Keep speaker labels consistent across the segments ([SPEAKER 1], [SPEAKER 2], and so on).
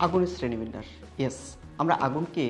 [SPEAKER 1] আগুনের শ্রেণীবিন্যাস। ইয়েস, আমরা আগুনকে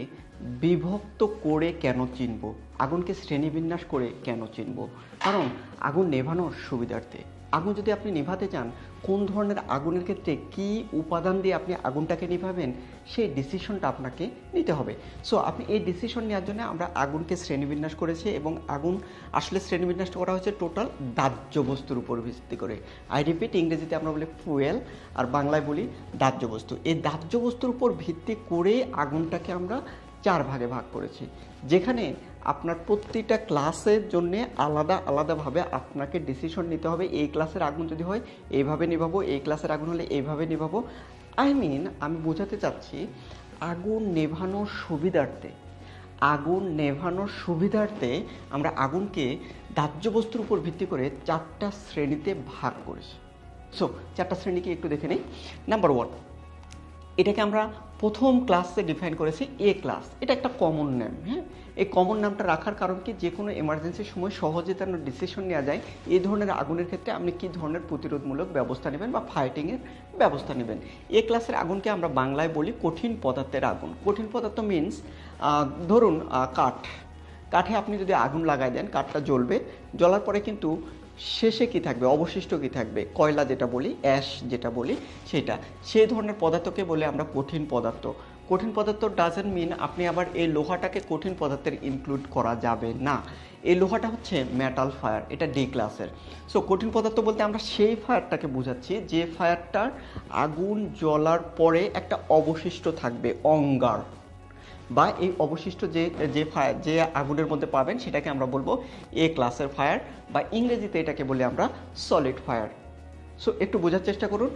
[SPEAKER 1] বিভক্ত করে কেন চিনব, আগুনকে শ্রেণীবিন্যাস করে কেন চিনব? কারণ আগুন নেভানোর সুবিধার্থে। আগুন যদি আপনি নেভাতে চান, কোন ধরনের আগুনের ক্ষেত্রে কি উপাদান দিয়ে আপনি আগুনটাকে নেভাবেন, সেই ডিসিশনটা আপনাকে নিতে হবে। সো আপনি এই ডিসিশন নেওয়ার জন্য আমরা আগুনকে শ্রেণীবিন্যাস করেছি, এবং আগুন আসলে শ্রেণীবিন্যাসটা করা হয়েছে টোটাল দাহ্য বস্তুর উপর ভিত্তি করে। আই রিপিট, ইংরেজিতে আমরা বলি ফুয়েল, আর বাংলায় বলি দাহ্য বস্তু। এই দাহ্য বস্তুর উপর ভিত্তি করে আগুনটাকে আমরা 4 ভাগে ভাগ করেছি, যেখানে আপনার প্রতিটা ক্লাসের জন্যে আলাদা আলাদাভাবে আপনাকে ডিসিশন নিতে হবে। এই ক্লাসের আগুন যদি হয় এইভাবে নিভাবো, এই ক্লাসের আগুন হলে এইভাবে নিভাবো। আমি বোঝাতে চাচ্ছি, আগুন নেভানোর সুবিধার্থে আমরা আগুনকে দাহ্য বস্তুর উপর ভিত্তি করে 4টা শ্রেণীতে ভাগ করেছি। সো 4টা শ্রেণীকে একটু দেখে নিই। নাম্বার 1, এটাকে আমরা প্রথম ক্লাসে ডিফাইন করেছি এ ক্লাস। এটা একটা কমন নেম। হ্যাঁ, এই কমন নামটা রাখার কারণ কি, যে কোনো এমার্জেন্সির সময় সহজে যেন ডিসিশন নেওয়া যায় এই ধরনের আগুনের ক্ষেত্রে আপনি কী ধরনের প্রতিরোধমূলক ব্যবস্থা নেবেন বা ফাইটিংয়ের ব্যবস্থা নেবেন। এ ক্লাসের আগুনকে আমরা বাংলায় বলি কঠিন পদার্থের আগুন। কঠিন পদার্থ মিনস, ধরুন কাঠে আপনি যদি আগুন লাগাই দেন, কাঠটা জ্বলবে, জ্বলার পরে কিন্তু শেষে কি থাকবে, অবশিষ্ট কি থাকবে, কয়লা যেটা বলি, অ্যাশ যেটা বলি, সেটা সেই ধরনের পদার্থকে বলে আমরা কঠিন পদার্থ। কঠিন পদার্থ ডাজেন্ট মিন আপনি আবার এই লোহাটাকে কঠিন পদার্থের ইনক্লুড করা যাবে না। এই লোহাটা হচ্ছে মেটাল ফায়ার, এটা ডি ক্লাসের। সো কঠিন পদার্থ বলতে আমরা সেই ফায়ারটাকে বোঝাচ্ছি যে ফায়ারটার আগুন জ্বলার পরে একটা অবশিষ্ট থাকবে, অঙ্গার, বা এই অবশিষ্ট যে ফায়ার যে আগুনের মধ্যে পাবেন সেটাকে আমরা বলবো এ ক্লাসের ফায়ার, বা ইংরেজিতে এটাকে বলি আমরা সলিড ফায়ার। সো একটু বোঝার চেষ্টা করুন।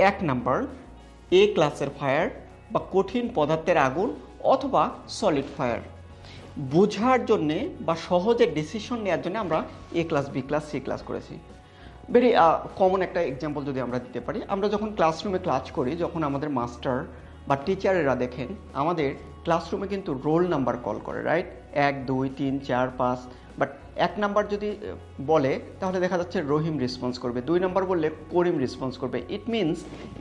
[SPEAKER 1] 1 নাম্বার, এ ক্লাসের ফায়ার বা কঠিন পদার্থের আগুন অথবা সলিড ফায়ার বোঝার জন্যে বা সহজে ডিসিশন নেওয়ার জন্য আমরা A class, B class, C class করেছি। ভেরি কমন একটা এক্সাম্পল যদি আমরা দিতে পারি, আমরা যখন ক্লাসরুমে ক্লাস করি, যখন আমাদের মাস্টার বা টিচারেরা দেখেন আমাদের ক্লাসরুমে কিন্তু রোল নাম্বার কল করে, রাইট? 1 2 3 4 5। বাট 1 নাম্বার যদি বলে তাহলে দেখা যাচ্ছে রহিম রেসপন্স করবে, 2 নাম্বার বললে করিম রেসপন্স করবে। ইট মিনস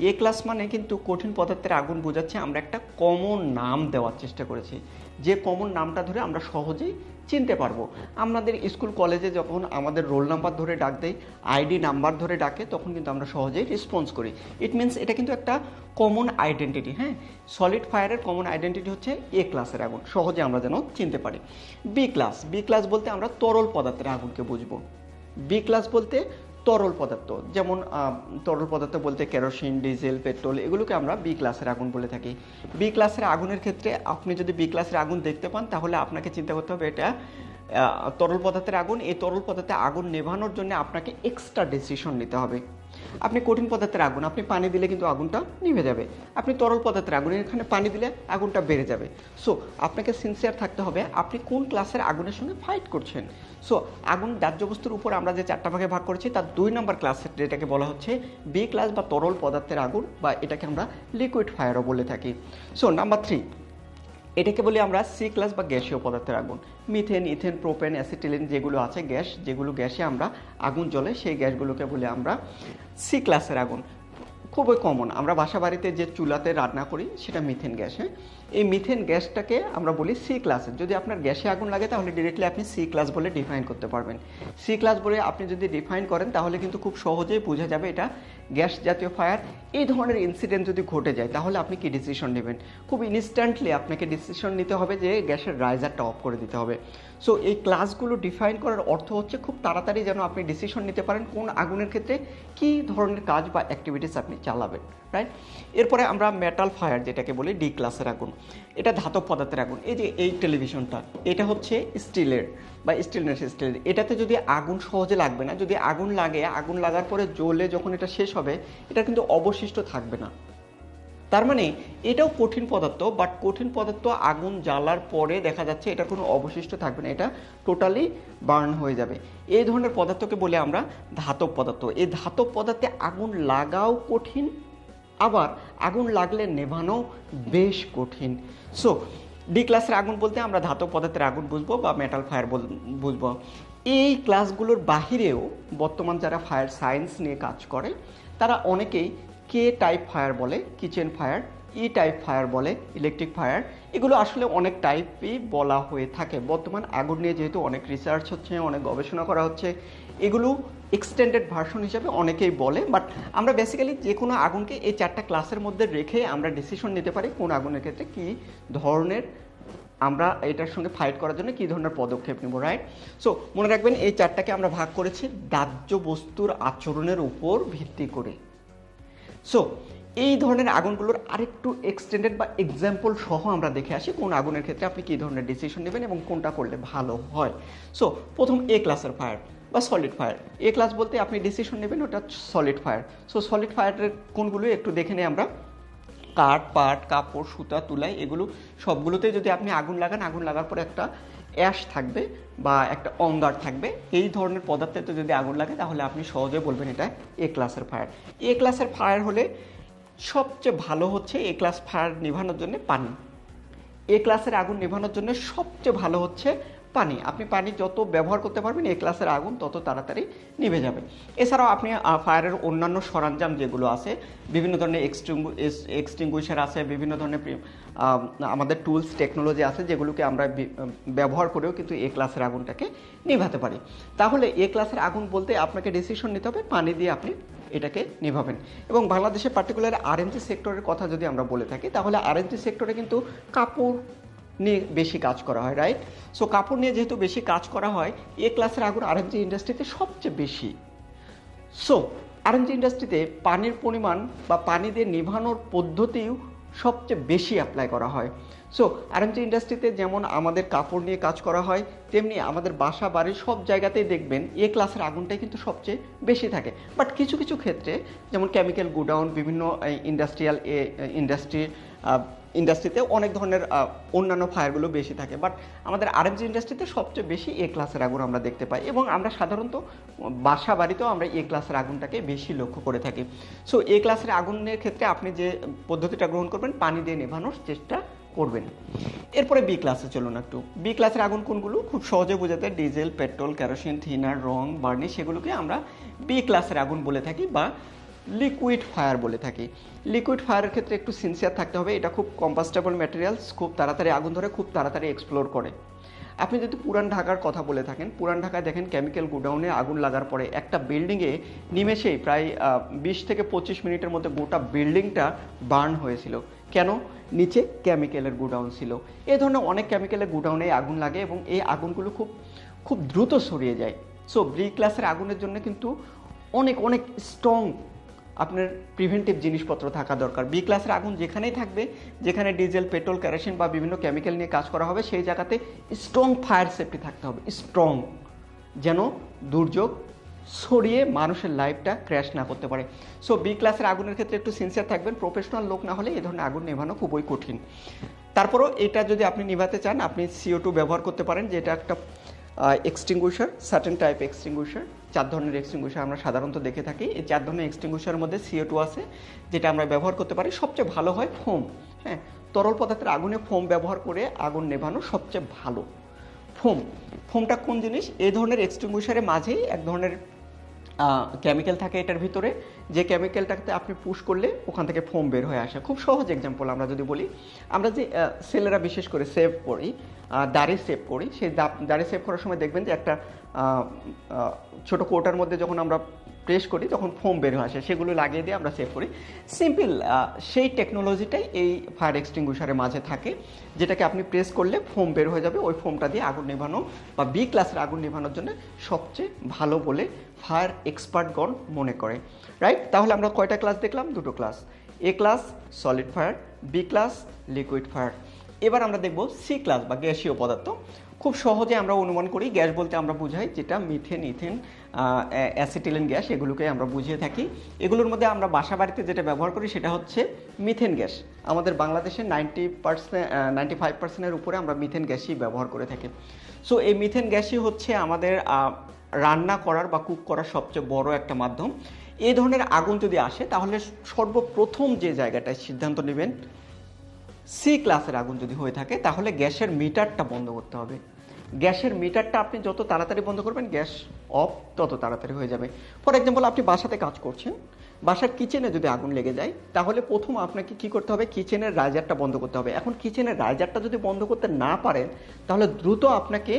[SPEAKER 1] এ ক্লাস মানে কিন্তু কঠিন পদার্থের আগুন বোঝাচ্ছে আমরা একটা কমন নাম দেওয়ার চেষ্টা করেছি, যে কমন নামটা ধরে আমরা সহজেই চিনতে পারবো। আমাদের স্কুল কলেজে যখন আমাদের রোল নাম্বার ধরে ডাক দেয়, আইডি নাম্বার ধরে ডাকে, তখন কিন্তু আমরা সহজেই রেসপন্স করি। ইট মিনস এটা কিন্তু একটা কমন আইডেন্টিটি। হ্যাঁ, সলিড ফায়ারের কমন আইডেন্টিটি হচ্ছে এ ক্লাসের আগুন, সহজে আমরা যেন চিনতে পারি। বি ক্লাস বলতে আমরা তরল পদার্থের আগুনকে বুঝবো। বি ক্লাস বলতে তরল পদার্থ, যেমন তরল পদার্থ বলতে কেরোসিন, ডিজেল, পেট্রোল, এগুলোকে আমরা বি ক্লাসের আগুন বলে থাকি। বি ক্লাসের আগুনের ক্ষেত্রে আপনি যদি বি ক্লাসের আগুন দেখতে পান তাহলে আপনাকে চিন্তা করতে হবে এটা তরল পদার্থের আগুন। এই তরল পদার্থের আগুন নেভানোর জন্য আপনাকে এক্সট্রা ডিসিশন নিতে হবে। আপনি কঠিন পদার্থের আগুন, আপনি পানি দিলে কিন্তু আগুনটা নিভে যাবে। আপনি তরল পদার্থের আগুন, এখানে পানি দিলে আগুনটা বেড়ে যাবে। সো আপনাকে সিনসিয়ার থাকতে হবে আপনি কোন ক্লাসের আগুনের সঙ্গে ফাইট করছেন। সো আগুন দাহ্য বস্তুর উপর আমরা যে 4টা ভাগে ভাগ করেছি তার 2 নম্বর ক্লাসের যেটাকে বলা হচ্ছে বি ক্লাস বা তরল পদার্থের আগুন, বা এটাকে আমরা লিকুইড ফায়ারও বলে থাকি। সো নাম্বার 3, এটাকে বলি আমরা সি ক্লাস বা গ্যাসীয় পদার্থের আগুন। মিথেন, ইথেন, প্রোপেন, অ্যাসিটিলিন যেগুলো আছে গ্যাস, যেগুলো গ্যাসে আমরা আগুন জ্বলে সেই গ্যাসগুলোকে বলি আমরা সি ক্লাসের আগুন। খুবই কমন, আমরা বাসা বাড়িতে যে চুলাতে রান্না করি সেটা মিথেন গ্যাস। হ্যাঁ, এই মিথেন গ্যাসটাকে আমরা বলি সি ক্লাসের। যদি আপনার গ্যাসে আগুন লাগে তাহলে ডিরেক্টলি আপনি সি ক্লাস বলে ডিফাইন করতে পারবেন। সি ক্লাস বলে আপনি যদি ডিফাইন করেন তাহলে কিন্তু খুব সহজেই বোঝা যাবে এটা গ্যাস জাতীয় ফায়ার। এই ধরনের ইনসিডেন্ট যদি ঘটে যায় তাহলে আপনি কি ডিসিশন নেবেন? খুব ইনস্ট্যান্টলি আপনাকে ডিসিশন নিতে হবে যে গ্যাসের রাইজারটা অফ করে দিতে হবে। সো এই ক্লাসগুলো ডিফাইন করার অর্থ হচ্ছে খুব তাড়াতাড়ি যেন আপনি ডিসিশন নিতে পারেন কোন আগুনের ক্ষেত্রে কী ধরনের কাজ বা অ্যাক্টিভিটিস আপনি চালাবেন, রাইট? এরপরে আমরা মেটাল ফায়ার যেটাকে বলি ডি ক্লাসের আগুন। এটা ধাতব পদার্থের আগুন। এই যে এই টেলিভিশনটা, এটা হচ্ছে স্টিলের বা স্টেনলেস স্টিলের। এটাতে যদি আগুন সহজে লাগবে না, যদি আগুন লাগে, আগুন লাগার পরে জ্বলে যখন এটা শেষ হবে এটা কিন্তু অবশিষ্ট থাকবে না। তার মানে এটাও কঠিন পদার্থ, বাট কঠিন পদার্থ আগুন জ্বালার পরে দেখা যাচ্ছে এটা কোনো অবশিষ্ট থাকবে না, এটা টোটালি বার্ন হয়ে যাবে। এই ধরনের পদার্থকে বলে আমরা ধাতব পদার্থ। এই ধাতব পদার্থে আগুন লাগাও কঠিন, আবার আগুন লাগলে নেভানো বেশ কঠিন। সো ডি ক্লাসের আগুন বলতে আমরা ধাতব পদার্থের আগুন বুঝবো বা মেটাল ফায়ার বুঝবো। এই ক্লাসগুলোর বাহিরেও বর্তমান যারা ফায়ার সায়েন্স নিয়ে কাজ করে তারা অনেকেই কে টাইপ ফায়ার বলে, kitchen fire, E type fire বলে, ইলেকট্রিক ফায়ার, এগুলো আসলে অনেক টাইপই বলা হয়ে থাকে। বর্তমান আগুন নিয়ে যেহেতু অনেক রিসার্চ হচ্ছে, অনেক গবেষণা করা হচ্ছে, এগুলো এক্সটেন্ডেড ভার্সন হিসাবে অনেকেই বলে। বাট আমরা বেসিক্যালি যে কোনো আগুনকে এই 4টা ক্লাসের মধ্যে রেখে আমরা ডিসিশন নিতে পারি কোন আগুনের ক্ষেত্রে কী ধরনের আমরা এটার সঙ্গে ফাইট করার জন্য কী ধরনের পদক্ষেপ নেব, রাইট? সো মনে রাখবেন এই 4টাকে আমরা ভাগ করেছি দাহ্য বস্তুর আচরণের উপর ভিত্তি করে। সো এই ধরনের আগুনগুলোর আরেকটু এক্সটেন্ডেড বা এক্সাম্পল সহ আমরা দেখে আসি কোন আগুনের ক্ষেত্রে আপনি কী ধরনের ডিসিশন নেবেন এবং কোনটা করলে ভালো হয়। সো প্রথম এ ক্লাসের ফায়ার বা সলিড ফায়ার। এ ক্লাস বলতে আপনি ডিসিশন নেবেন ওটা সলিড ফায়ার। সো সলিড ফায়ারের কোনগুলো একটু দেখে নিই আমরা। কাঠ, পাট, কাপড়, সুতা, তুলাই, এগুলো সবগুলোতে যদি আপনি আগুন লাগান, আগুন লাগার পরে একটা অ্যাশ থাকবে বা একটা অঙ্গার থাকবে, এই ধরনের পদার্থেতে যদি আগুন লাগে তাহলে আপনি সহজে বলবেন এটা এ ক্লাসের ফায়ার। এ ক্লাসের ফায়ার হলে সবচেয়ে ভালো হচ্ছে এ ক্লাস ফায়ার নেভানোর জন্য পানি। এ ক্লাসের আগুন নেভানোর জন্য সবচেয়ে ভালো হচ্ছে পানি। আপনি পানি যত ব্যবহার করতে পারবেন এ ক্লাসের আগুন তত তাড়াতাড়ি নিভে যাবে। এছাড়াও আপনি ফায়ারের অন্যান্য সরঞ্জাম যেগুলো আছে, বিভিন্ন ধরনের এক্সটিংগুইশার আছে, বিভিন্ন ধরনের আমাদের টুলস টেকনোলজি আছে যেগুলোকে আমরা ব্যবহার করেও কিন্তু এ ক্লাসের আগুনটাকে নিভাতে পারি। তাহলে এ ক্লাসের আগুন বলতে আপনাকে ডিসিশন নিতে হবে পানি দিয়ে আপনি এটাকে নিভাবেন। এবং বাংলাদেশে পার্টিকুলার আরএনজি সেক্টরের কথা যদি আমরা বলে থাকি তাহলে আরএনজি সেক্টরে কিন্তু কাপড় নিয়ে বেশি কাজ করা হয়, রাইট? সো কাপড় নিয়ে যেহেতু বেশি কাজ করা হয়, এ ক্লাসের আগুন আরএনজি ইন্ডাস্ট্রিতে সবচেয়ে বেশি। সো আরএনজি ইন্ডাস্ট্রিতে পানির পরিমাণ বা পানি দিয়ে নিভানোর পদ্ধতিও সবচেয়ে বেশি অ্যাপ্লাই করা হয়। সো আরএনজি ইন্ডাস্ট্রিতে যেমন আমাদের কাপড় নিয়ে কাজ করা হয়, তেমনি আমাদের বাসা বাড়ির সব জায়গাতেই দেখবেন এ ক্লাসের আগুনটাই কিন্তু সবচেয়ে বেশি থাকে। বাট কিছু কিছু ক্ষেত্রে যেমন কেমিক্যাল গোডাউন, বিভিন্ন ইন্ডাস্ট্রিতে অনেক ধরনের অন্যান্য ফায়ারগুলো বেশি থাকে। বাট আমাদের আরএনজি ইন্ডাস্ট্রিতে সবচেয়ে বেশি এ ক্লাসের আগুন আমরা দেখতে পাই এবং আমরা সাধারণত বাসা বাড়িতেও আমরা এ ক্লাসের আগুনটাকে বেশি লক্ষ্য করে থাকি। সো এ ক্লাসের আগুনের ক্ষেত্রে আপনি যে পদ্ধতিটা গ্রহণ করবেন পানি দিয়ে নেভানোর চেষ্টা করবেন। এরপরে বি ক্লাসে চলুন একটু। বি ক্লাসের আগুন কোনগুলো খুব সহজে বোঝাতে, ডিজেল, পেট্রোল, কেরোসিন, থিনার, রং, বার্নিশ, সেগুলোকে আমরা বি ক্লাসের আগুন বলে থাকি বা লিকুইড ফায়ার বলে থাকি। লিকুইড ফায়ারের ক্ষেত্রে একটু সিনসিয়ার থাকতে হবে। এটা খুব কম্পাস্টেবল ম্যাটেরিয়ালস, খুব তাড়াতাড়ি আগুন ধরে, খুব তাড়াতাড়ি এক্সপ্লোর করে। আপনি যদি পুরান ঢাকার কথা বলে থাকেন, পুরান ঢাকায় দেখেন কেমিক্যাল গোডাউনে আগুন লাগার পরে একটা বিল্ডিংয়ে নিমেষেই প্রায় 20 থেকে 25 মিনিটের মধ্যে গোটা বিল্ডিংটা বার্ন হয়েছিল। কেন? নিচে কেমিক্যালের গোডাউন ছিল। এই ধরনের অনেক কেমিক্যালের গোডাউনে আগুন লাগে এবং এই আগুনগুলো খুব দ্রুত ছড়িয়ে যায়। সো বি ক্লাসের আগুনের জন্য কিন্তু অনেক অনেক স্ট্রং আপনার প্রিভেন্টিভ জিনিসপত্র থাকা দরকার। বি ক্লাসের আগুন যেখানেই থাকবে, যেখানে ডিজেল, পেট্রোল, কেরোসিন বা বিভিন্ন কেমিক্যাল নিয়ে কাজ করা হবে, সেই জায়গাতে স্ট্রং ফায়ার সেফটি থাকতে হবে, স্ট্রং, যেন দুর্যোগ ছড়িয়ে মানুষের লাইফটা ক্র্যাশ না করতে পারে। সো বি ক্লাসের আগুনের ক্ষেত্রে একটু সিনসিয়ার থাকবেন। প্রফেশনাল লোক না হলে এই ধরনের আগুন নেভানো খুবই কঠিন। তারপরও এটা যদি আপনি নিভাতে চান আপনি CO2 ব্যবহার করতে পারেন, যেটা একটা এক্সটিংগুইশার, সার্টেন টাইপ এক্সটিংগুইশার। 4 ধরনের এক্সটিংগুইশার আমরা সাধারণত দেখে থাকি। এই 4 ধরনের এক্সটিংগুইশারের মধ্যে CO2 আছে, যেটা আমরা ব্যবহার করতে পারি। সবচেয়ে ভালো হয় ফোম। হ্যাঁ, তরল পদার্থের আগুনে ফোম ব্যবহার করে আগুন নেভানো সবচেয়ে ভালো। ফোমটা কোন জিনিস? এই ধরনের এক্সটিংগুইশারের মাঝেই এক ধরনের কেমিক্যাল থাকে এটার ভিতরে, যে কেমিক্যালটাকে আপনি পুশ করলে ওখান থেকে ফোম বের হয়ে আসে। খুব সহজ এক্সাম্পল আমরা যদি বলি, আমরা যে ছেলেরা বিশেষ করে সেভ করি, দাড়ি সেভ করি, সেই দাড়ি সেভ করার সময় দেখবেন যে একটা ছোটো কোটার মধ্যে যখন আমরা প্রেস করি তখন ফোম বের হয়ে আসে, সেগুলো লাগিয়ে দিয়ে আমরা সেভ করি। সিম্পল সেই টেকনোলজিটাই এই ফায়ার এক্সটিংগুইশারের মাঝে থাকে, যেটাকে আপনি প্রেস করলে ফোম বের হয়ে যাবে। ওই ফোমটা দিয়ে আগুন নেভানো বা বি ক্লাসের আগুন নেভানোর জন্য সবচেয়ে ভালো বলে ফায়ার এক্সপার্টগণ মনে করে, রাইট? তাহলে আমরা কয়টা ক্লাস দেখলাম? 2টো class. A class solid fire, B class liquid fire. এবার আমরা দেখব সি ক্লাস বা গ্যাসীয় পদার্থ। খুব সহজে আমরা অনুমান করি, গ্যাস বলতে আমরা বুঝাই যেটা মিথেন, ইথেন, অ্যাসিটিলিন গ্যাস, এগুলোকে আমরা বুঝিয়ে থাকি। এগুলোর মধ্যে আমরা বাসা বাড়িতে যেটা ব্যবহার করি সেটা হচ্ছে মিথেন গ্যাস। আমাদের বাংলাদেশে 95%-এর উপরে আমরা মিথেন গ্যাসই ব্যবহার করে থাকি। সো এই মিথেন গ্যাসই হচ্ছে আমাদের রান্না করার বা কুক করার সবচেয়ে বড় একটা মাধ্যম। এই ধরনের আগুন যদি আসে তাহলে সর্বপ্রথম যে জায়গাটায় সিদ্ধান্ত নেবেন, সি ক্লাসের আগুন যদি হয়ে থাকে তাহলে গ্যাসের মিটারটা বন্ধ করতে হবে। গ্যাসের মিটারটা আপনি যত তাড়াতাড়ি বন্ধ করবেন গ্যাস অফ তত তাড়াতাড়ি হয়ে যাবে। ফর এক্সাম্পল আপনি বাসাতে কাজ করছেন, বাসার কিচেনে যদি আগুন লেগে যায় তাহলে প্রথম আপনাকে কি করতে হবে, কিচেনের রাইজারটা বন্ধ করতে হবে। এখন কিচেনের রাইজারটা যদি বন্ধ করতে না পারেন তাহলে দ্রুত আপনাকে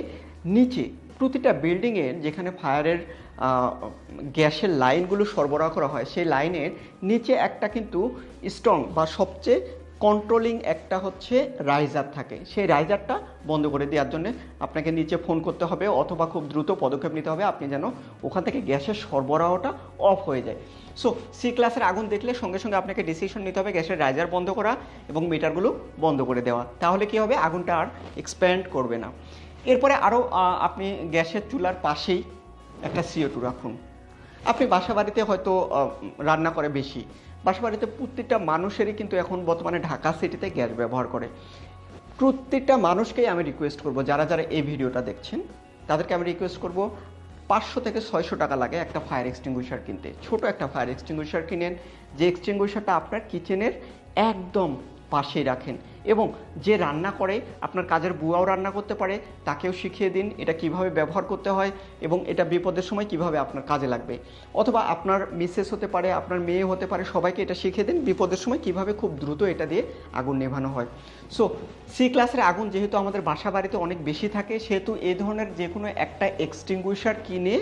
[SPEAKER 1] নিচে প্রতিটা বিল্ডিংয়ের যেখানে ফায়ারের গ্যাসের লাইনগুলো সরবরাহ করা হয় সেই লাইনের নিচে একটা কিন্তু স্ট্রং বা সবচেয়ে কন্ট্রোলিং একটা হচ্ছে রাইজার থাকে, সেই রাইজারটা বন্ধ করে দেওয়ার জন্য আপনাকে নিচে ফোন করতে হবে অথবা খুব দ্রুত পদক্ষেপ নিতে হবে আপনি যেন ওখান থেকে গ্যাসের সরবরাহটা অফ হয়ে যায়। সো সি ক্লাসের আগুন দেখলে সঙ্গে সঙ্গে আপনাকে ডিসিশন নিতে হবে গ্যাসের রাইজার বন্ধ করা এবং মিটারগুলো বন্ধ করে দেওয়া, তাহলে কি হবে আগুনটা আর এক্সপ্যান্ড করবে না। এরপরে আরও আপনি গ্যাসের চুলার পাশেই একটা CO2 রাখুন। আপনি বাসা বাড়িতে হয়তো রান্না করে বেশি, বাসা বাড়িতে প্রত্যেকটা মানুষেরই কিন্তু এখন বর্তমানে ঢাকা সিটিতে গ্যাস ব্যবহার করে। প্রত্যেকটা মানুষকেই আমি রিকোয়েস্ট করব, যারা যারা এই ভিডিওটা দেখছেন তাদেরকে আমি রিকোয়েস্ট করব 500 থেকে 600 টাকা লাগে একটা ফায়ার এক্সটিংগুইশার কিনতে। ছোট একটা ফায়ার এক্সটিংগুইশার কিনেন, যে এক্সটিংগুইশারটা আপনার কিচেনের একদম পাশেই রাখেন এবং যে রান্না করে আপনার কাজের বুয়াও রান্না করতে পারে তাকেও শিখিয়ে দিন এটা কিভাবে ব্যবহার করতে হয় এবং এটা বিপদের সময় কিভাবে আপনার কাজে লাগবে। অথবা আপনার মিসেস হতে পারে, আপনার মেয়ে হতে পারে, সবাইকে এটা শিখিয়ে দিন বিপদের সময় কিভাবে খুব দ্রুত এটা দিয়ে আগুন নেভানো হয়। সো সি ক্লাসের আগুন যেহেতু আমাদের বাসা বাড়িতে অনেক বেশি থাকে সেহেতু এই ধরনের যে কোনো একটা এক্সটিংগুইশার কিনে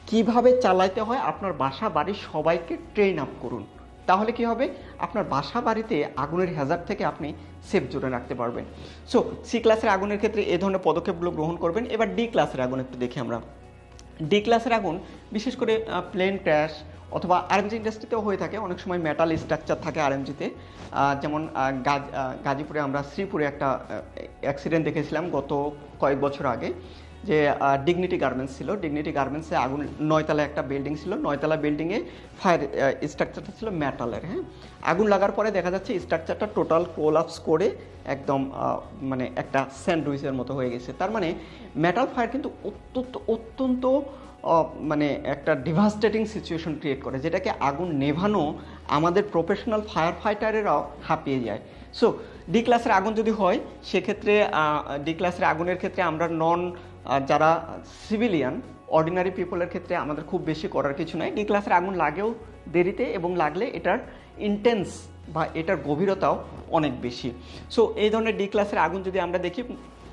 [SPEAKER 1] কিভাবে চালাতে হয় আপনার বাসা বাড়ির সবাইকে ট্রেন আপ করুন, তাহলে কি হবে আপনার বাসা বাড়িতে আগুনের হ্যাজার্ড থেকে আপনি সেফ জোনে রাখতে পারবেন। সো সি ক্লাসের আগুনের ক্ষেত্রে এই ধরনের পদক্ষেপগুলো গ্রহণ করবেন। এবার ডি ক্লাসের আগুন একটু দেখি আমরা। ডি ক্লাসের আগুন বিশেষ করে প্লেন ক্র্যাশ অথবা আরএমজি ইন্ডাস্ট্রিতেও হয়ে থাকে, অনেক সময় মেটাল স্ট্রাকচার থাকে আরএমজিতে। যেমন গাজীপুরে আমরা শ্রীপুরে একটা অ্যাক্সিডেন্ট দেখেছিলাম গত কয়েক বছর আগে, যে ডিগনিটি গার্মেন্টস ছিল, ডিগনিটি গার্মেন্টসে আগুন 9তলা একটা বিল্ডিং ছিল, 9তলা বিল্ডিংয়ে ফায়ার স্ট্রাকচারটা ছিল মেটালের। হ্যাঁ, আগুন লাগার পরে দেখা যাচ্ছে স্ট্রাকচারটা টোটাল কোলাপস করে একদম মানে একটা স্যান্ডউইচের মতো হয়ে গেছে। তার মানে মেটাল ফায়ার কিন্তু অত্যন্ত মানে একটা ডিভাস্টেটিং সিচুয়েশন ক্রিয়েট করে, যেটাকে আগুন নেভানো আমাদের প্রফেশনাল ফায়ার ফাইটারেরাও হাঁপিয়ে যায়। সো ডি ক্লাসের আগুন যদি হয় সেক্ষেত্রে ডি ক্লাসের আগুনের ক্ষেত্রে আমরা যারা সিভিলিয়ান অর্ডিনারি পিপলের ক্ষেত্রে আমাদের খুব বেশি করার কিছু নাই। ডি ক্লাসের আগুন লাগেও দেরিতে এবং লাগলে এটার ইন্টেন্স বা এটার গভীরতাও অনেক বেশি। সো এই ধরনের ডি ক্লাসের আগুন যদি আমরা দেখি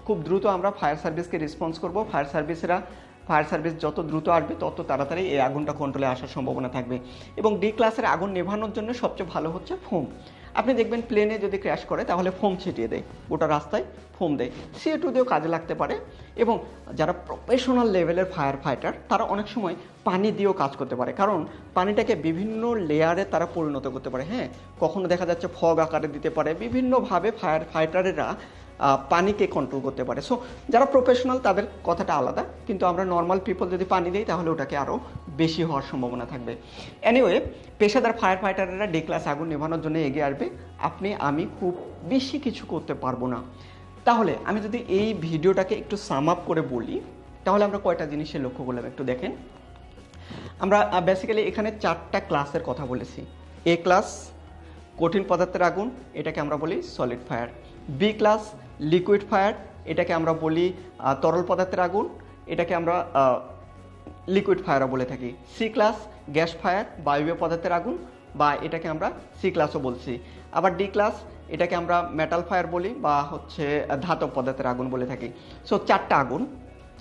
[SPEAKER 1] খুব দ্রুত আমরা ফায়ার সার্ভিসকে রেসপন্স করব। ফায়ার সার্ভিস যত দ্রুত আসবে তত তাড়াতাড়ি এই আগুনটা কন্ট্রোলে আসার সম্ভাবনা থাকবে। এবং ডি ক্লাসের আগুন নেভানোর জন্য সবচেয়ে ভালো হচ্ছে ফোম। আপনি দেখবেন প্লেনে যদি ক্র্যাশ করে তাহলে ফোম ছিটিয়ে দেয়, গোটা রাস্তায় ফোম দেয়, CO2 দিয়েও কাজে লাগতে পারে। এবং যারা প্রফেশনাল লেভেলের ফায়ার ফাইটার তারা অনেক সময় পানি দিয়েও কাজ করতে পারে, কারণ পানিটাকে বিভিন্ন লেয়ারে তারা পরিণত করতে পারে। হ্যাঁ, কখনো দেখা যাচ্ছে ফগ আকারে দিতে পারে, বিভিন্নভাবে ফায়ার ফাইটারেরা পানিকে কন্ট্রোল করতে পারে। সো যারা প্রফেশনাল তাদের কথাটা আলাদা, কিন্তু আমরা নর্মাল পিপল যদি পানি দিই তাহলে ওটাকে আরও বেশি হওয়ার সম্ভাবনা থাকবে। এনিওয়ে, পেশাদার ফায়ার ফাইটাররা ডি ক্লাস আগুন নেভানোর জন্য এগিয়ে আসবে। আমি খুব বেশি কিছু করতে পারবো না। তাহলে আমি যদি এই ভিডিওটাকে একটু সাম আপ করে বলি তাহলে আমরা কয়টা জিনিসের লক্ষ্য করলাম একটু দেখেন। আমরা বেসিক্যালি এখানে 4টা ক্লাসের কথা বলেছি। এ ক্লাস কঠিন পদার্থের আগুন, এটাকে আমরা বলি solid fire. B class liquid fire, এটাকে আমরা বলি তরল পদার্থের আগুন, এটাকে আমরা লিকুইড ফায়ারও বলে থাকি। সি ক্লাস গ্যাস ফায়ার, বায়বীয় পদার্থের আগুন, বা এটাকে আমরা সি ক্লাসও বলছি। আবার ডি ক্লাস, এটাকে আমরা মেটাল ফায়ার বলি বা হচ্ছে ধাতব পদার্থের আগুন বলে থাকি। সো 4টা আগুন,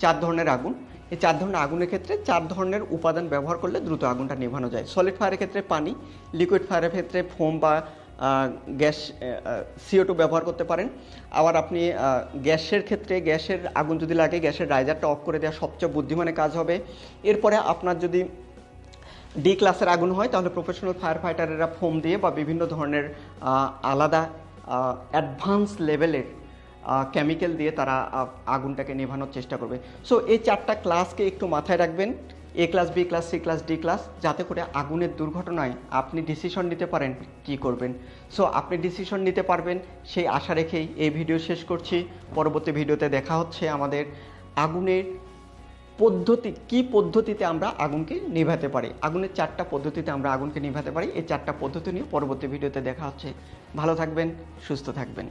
[SPEAKER 1] 4 ধরনের আগুন। এই 4 ধরনের আগুনের ক্ষেত্রে 4 ধরনের উপাদান ব্যবহার করলে দ্রুত আগুনটা নেভানো যায়। সলিড ফায়ারের ক্ষেত্রে পানি, লিকুইড ফায়ারের ক্ষেত্রে ফোম বা গ্যাস CO2 ব্যবহার করতে পারেন। আবার আপনি গ্যাসের ক্ষেত্রে গ্যাসের আগুন যদি লাগে গ্যাসের রাইজারটা অফ করে দেওয়া সবচেয়ে বুদ্ধিমানের কাজ হবে। এরপরে আপনার যদি ডি ক্লাসের আগুন হয় তাহলে প্রফেশনাল ফায়ার ফাইটারেরা ফোম দিয়ে বা বিভিন্ন ধরনের আলাদা অ্যাডভান্স লেভেলের কেমিক্যাল দিয়ে তারা আগুনটাকে নেভানোর চেষ্টা করবে। সো এই 4টা ক্লাসকে একটু মাথায় রাখবেন, A class, B class, C class, D class, যাতে করে আগুনের দুর্ঘটনায় আপনি ডিসিশন নিতে পারেন কি করবেন। সো আপনি ডিসিশন নিতে পারবেন সেই আশা রেখেই এই ভিডিও শেষ করছি। পরবর্তী ভিডিওতে দেখা হচ্ছে আমাদের আগুনের কি পদ্ধতিতে আমরা আগুনকে নেভাতে পারি। আগুনের 4টা পদ্ধতিতে আমরা আগুনকে নেভাতে পারি। এই 4টা পদ্ধতি নিয়ে পরবর্তী ভিডিওতে দেখা হচ্ছে। ভালো থাকবেন, সুস্থ থাকবেন।